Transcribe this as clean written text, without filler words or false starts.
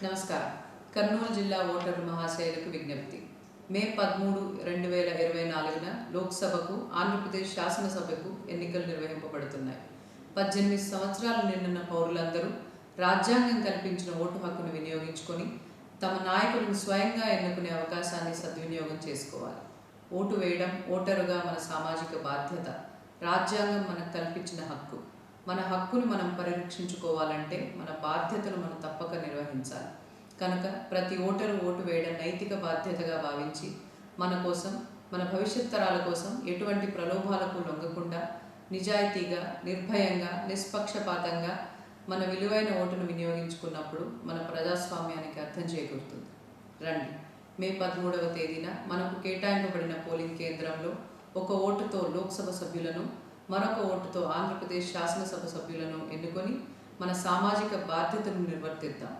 నమస్కారం. కర్నూలు జిల్లా ఓటర్లు మహాశయులకు విజ్ఞప్తి. మే 13, 2024న లోక్సభకు, ఆంధ్రప్రదేశ్ శాసనసభకు ఎన్నికలు నిర్వహింపబడుతున్నాయి. 18 సంవత్సరాలు నిండిన పౌరులందరూ రాజ్యాంగం కల్పించిన ఓటు హక్కును వినియోగించుకొని తమ నాయకులను స్వయంగా ఎన్నుకునే అవకాశాన్ని సద్వినియోగం చేసుకోవాలి. ఓటు వేయడం ఓటరుగా మన సామాజిక బాధ్యత. రాజ్యాంగం మనకు కల్పించిన హక్కు. మన హక్కును మనం పరిరక్షించుకోవాలంటే మన బాధ్యతలు మనం తప్పక నిర్వహించాలి. కనుక ప్రతి ఓటరు ఓటు వేయడం నైతిక బాధ్యతగా భావించి మన కోసం, మన భవిష్యత్ తరాల కోసం ఎటువంటి ప్రలోభాలకు లొంగకుండా నిజాయితీగా, నిర్భయంగా, నిష్పక్షపాతంగా మన విలువైన ఓటును వినియోగించుకున్నప్పుడు మన ప్రజాస్వామ్యానికి అర్థం చేకూరుతుంది. రండి, మే 13వ తేదీన మనకు కేటాయింపబడిన పోలింగ్ కేంద్రంలో ఒక ఓటుతో లోక్సభ సభ్యులను, మరొక ఓటుతో ఆంధ్రప్రదేశ్ శాసనసభ సభ్యులను ఎన్నుకొని మన సామాజిక బాధ్యతను నిర్వర్తిద్దాం.